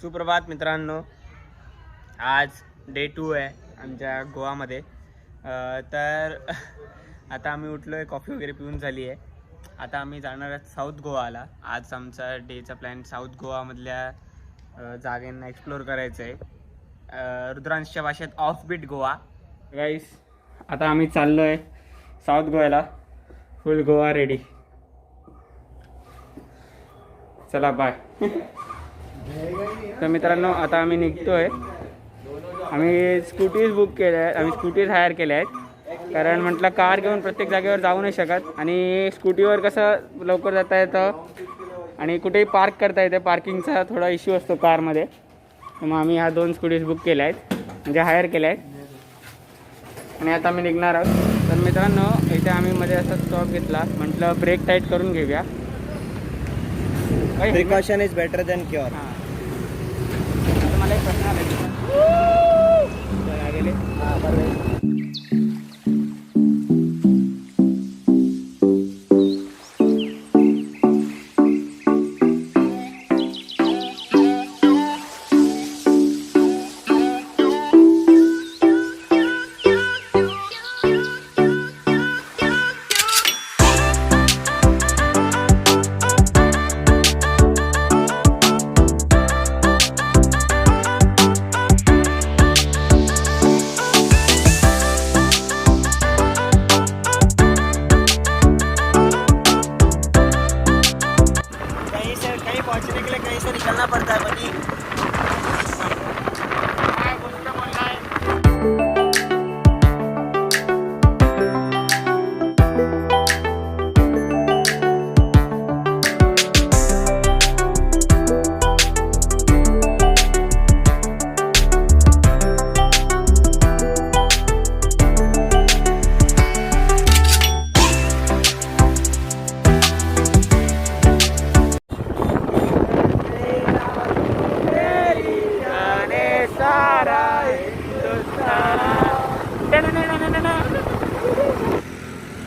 सुप्रभात मित्रांनो, आज डे 2 आहे आमच्या गोवामध्ये. तर आता आम्ही उठलो आहे, कॉफी वगैरे पिऊन झाली आहे. आता आम्ही जाणार आहोत साऊथ गोवाला. आज आमचा डेचा प्लॅन साऊथ गोवामधल्या जागांना एक्सप्लोअर करायचं आहे. रुद्रांशच्या भाषेत ऑफ बीट गोवा. गाईस, आता आम्ही चाललो आहे साऊथ गोव्याला. फुल गोवा रेडी. चला बाय. तर मित्रांनो, आता आम्ही निघतो आहे. आम्ही स्कूटीज बुक केल्या आहेत, आम्ही स्कूटीज हायर केल्या आहेत. कारण म्हटलं कार घेऊन प्रत्येक जागेवर जाऊ नाही शकत आणि स्कूटीवर कसं लवकर जाता येतं आणि कुठेही पार्क करता येते. पार्किंगचा थोडा इश्यू असतो कारमध्ये. मग आम्ही ह्या 2 स्कूटीज बुक केल्या आहेत, म्हणजे हायर केल्या आहेत आणि आता आम्ही निघणार आहोत. तर मित्रांनो, इथे आम्ही मध्ये असा स्टॉप घेतला. म्हटलं ब्रेक टाईट करून घेऊया. Precaution is better than cure. मला एक प्रश्न आला गेले. पहुंचने के लिए कहीं से निकलना पड़ता है बनी.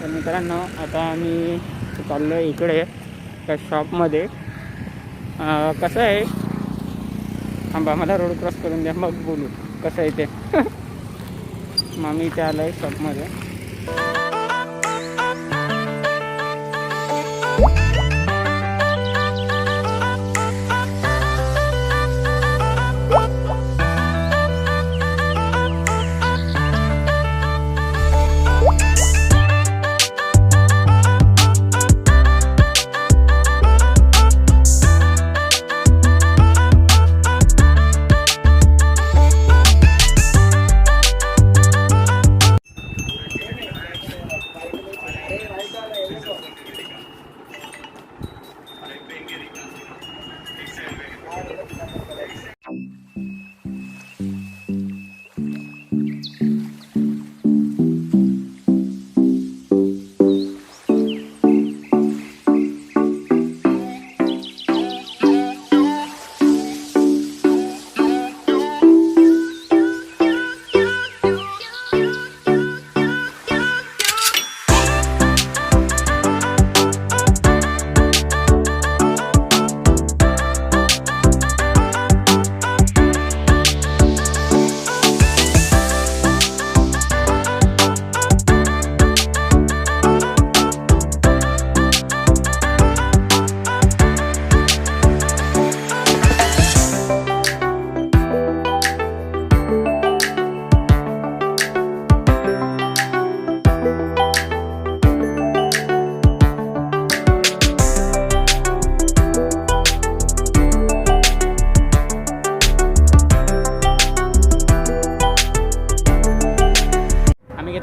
तर मित्रांनो, आता आम्ही चाललो आहे इकडे त्या शॉपमध्ये. कसं आहे, थांबा मला रोड क्रॉस करून द्या मग बोलू कसं आहे ते. मग आम्ही इथे आलो आहे शॉपमध्ये.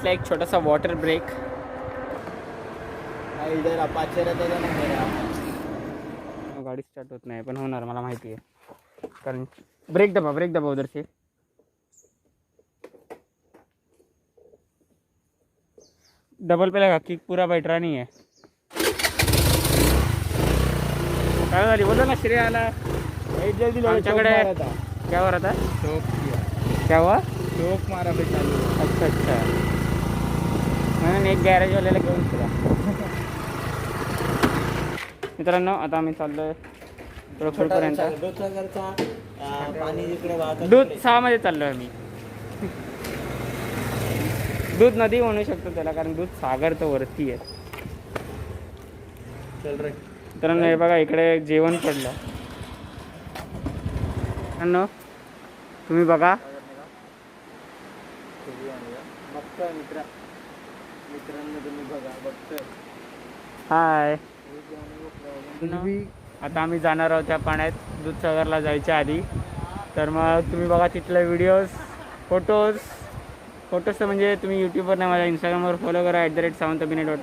एक छोटासा वॉटर ब्रेक. इधर अपाचे रहता था ना मेरा. गाडी स्टार्ट होत नाही, पण होणार मला माहिती आहे. कारण ब्रेक दबा उधर से. डबल पे लगा, किक पूरा बैठ रहा नहीं है. काय झाली बोलो ना. श्रेय आला जल्दी. आमच्याकडे क्या हो रहा था? क्या हुआ? चोक मारा पे चालू. अच्छा. म्हणून एक गॅरेज वाल्याला घेऊन फिरा. मित्रांनो, आता आम्ही चाललो आहे दुधसागरचा पाणी जिकडे वाहतं दूध 6 मध्ये चाललो आहे मी. दूध नदी म्हणू शकतो त्याला, कारण दूध सागर तर वरती आहे. चल रे. मित्रांनो हे बघा इकडे जेवण पडलं. मित्रांनो तुम्ही बघा. बघतोय मित्रांनो तुम्ही बघा बघतोय. हाय. आता आम्ही जाणार आहोत त्या पाण्यात दूधसागरला जायच्या आधी. तर मग तुम्ही बघा तिथले व्हिडिओज फोटोज तर म्हणजे तुम्ही यूट्यूबवर नाही, माझ्या इंस्टाग्रामवर फॉलो करा @sawantabhinay.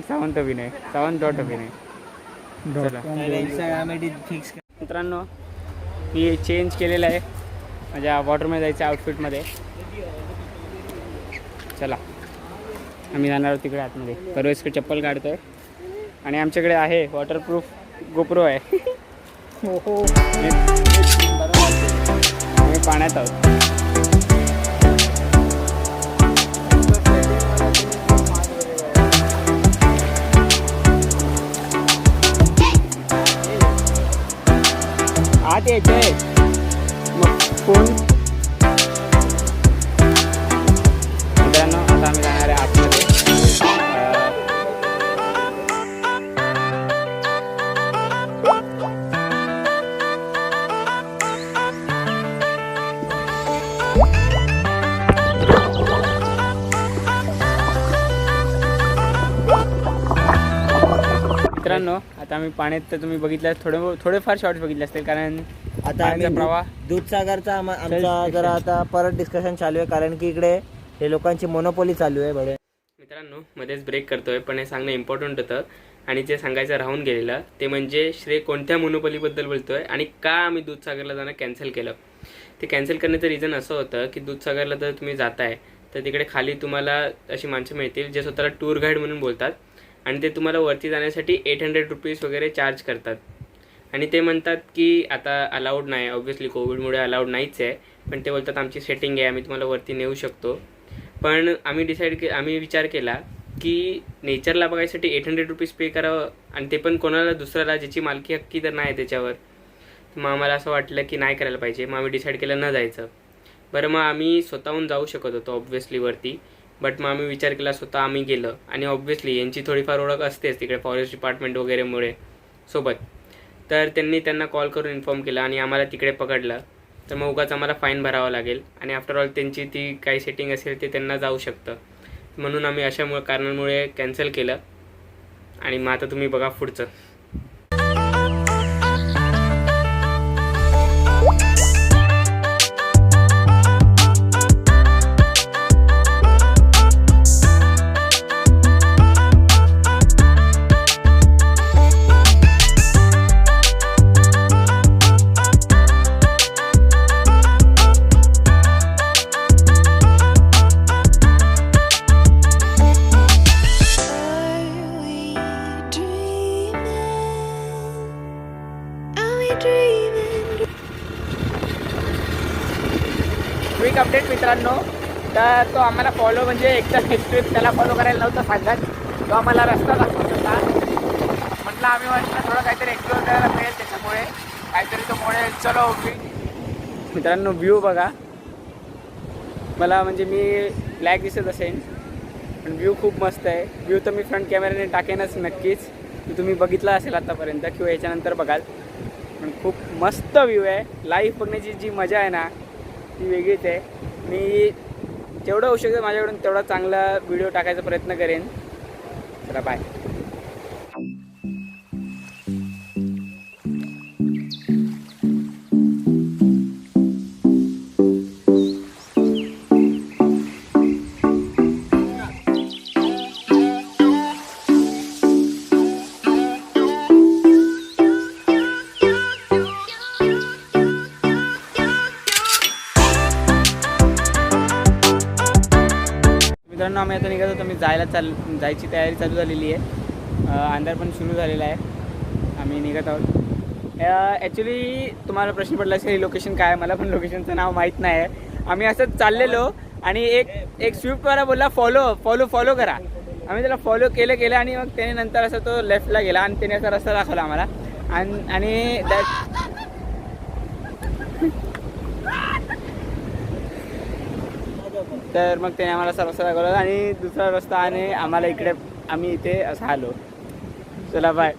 @sawantabhinay सावंत.अभिनय. फिक्स. मित्रांनो मी चेंज केलेलं आहे माझ्या वॉटरमध्ये जायच्या आउटफिटमध्ये. चला आम्ही जाणार आहोत तिकडे आतमध्ये. परवेशकडे चप्पल काढतो आहे आणि आमच्याकडे आहे वॉटरप्रूफ गोप्रो आहे. हो आम्ही पाण्यात आहोत. आत यायचंय मग फोन. मित्रांनो आता आम्ही जाणार आहे आतमध्ये. मित्रांनो आता आम्ही पाण्यात तर तुम्ही बघितलं थोडेफार शॉर्ट्स बघितले असतील, कारण आता आम्ही प्रवाह दूधसागरचा आमचा जरा आता परत डिस्कशन चालू आहे, कारण की इकडे हे लोकांची मोनोपोली चालू आहे. बडे मित्रांनो मध्येच ब्रेक करतोय, पण हे सांगणं इम्पॉर्टंट होतं आणि ते सांगायचं राहून गेलेलं. ते म्हणजे श्रेय कोणत्या मोनोपोलीबद्दल बोलतोय आणि का आम्ही दूधसागरला जाणं कॅन्सल केलं. ते कॅन्सल करण्याचं रिझन असं होतं की दूधसागरला जर तुम्ही जाताय तर तिकडे खाली तुम्हाला अशी माणसं मिळतील जे स्वतःला टूर गाईड म्हणून बोलतात आणि ते तुम्हाला वरती जाण्यासाठी 800 रुपीज वगैरे चार्ज करतात. आणि ते म्हणतात की आता अलाउड नाही, ऑब्व्हियसली कोविडमुळे अलाउड नाहीच आहे, पण ते बोलतात आमची सेटिंग आहे, आम्ही तुम्हाला वरती नेऊ शकतो. पण आम्ही विचार केला की नेचरला बघायसाठी 800 रुपीज पे करावं आणि ते पण कोणाला दुसऱ्याला ज्याची मालकी हक्की तर नाही त्याच्यावर. मग आम्हाला असं वाटलं की नाही करायला पाहिजे. मग आम्ही डिसाईड केलं न जायचं. बरं मग आम्ही स्वतःहून जाऊ शकत होतो ऑब्व्हियसली वरती, बट मग आम्ही विचार केला स्वतः आम्ही गेलं आणि ऑब्व्हियसली यांची थोडीफार ओळख असतेच तिकडे फॉरेस्ट डिपार्टमेंट वगैरेमुळे सोबत. तर त्यांनी त्यांना कॉल करून इन्फॉर्म केला आणि आम्हाला तिकडे पकडलं. तर मग उगाच आम्हाला फाईन भरावा लागेल आणि आफ्टरऑल त्यांची ती काही सेटिंग असेल ते त्यांना जाऊ शकतं. म्हणून आम्ही अशा कारणांमुळे कॅन्सल केलं. आणि मग आता तुम्ही बघा पुढचं. क्विक अपडेट मित्रांनो, तर तो आम्हाला फॉलो म्हणजे एकदा ट्रिप त्याला फॉलो करायला नव्हतं सांगत, तो आम्हाला रस्ता दाखवत होता. म्हटलं आम्ही म्हटलं थोडं काहीतरी एक्सप्लोर करायला मिळेल, त्याच्यामुळे काहीतरी तो मुळे चलो. मित्रांनो व्ह्यू बघा. मला म्हणजे मी ब्लॅक दिसत असेल पण व्ह्यू खूप मस्त आहे. व्ह्यू तर मी फ्रंट कॅमेऱ्याने टाकेनच नक्कीच, तुम्ही बघितला असेल आत्तापर्यंत किंवा याच्यानंतर बघाल. पण खूप मस्त व्ह्यू आहे. लाईव्ह बघण्याची जी मजा आहे ना ती वेगळीच आहे. मी जेवढं होऊ शकतं माझ्याकडून तेवढा चांगला व्हिडिओ टाकायचा प्रयत्न करेन. चला बाय. मित्रांनो आम्ही आता निघत होतो. मी जायची तयारी चालू झालेली आहे. अंधार पण सुरू झालेला आहे. आम्ही निघत आहोत. ॲक्च्युली तुम्हाला प्रश्न पडला असेल लोकेशन काय आहे. मला पण लोकेशनचं नाव माहीत नाही आहे. आम्ही असंच चाललेलो आणि एक स्विफ्टवाला बोलला फॉलो करा. आम्ही त्याला फॉलो केलं आणि मग त्याने नंतर असं तो लेफ्टला गेला आणि त्याने असा रस्ता दाखवला आम्हाला. आणि तर मग त्याने आम्हाला असा रस्ता दाखवला आणि दुसरा रस्ता आणि आम्हाला इकडे आम्ही इथे असं आलो. चला बाय.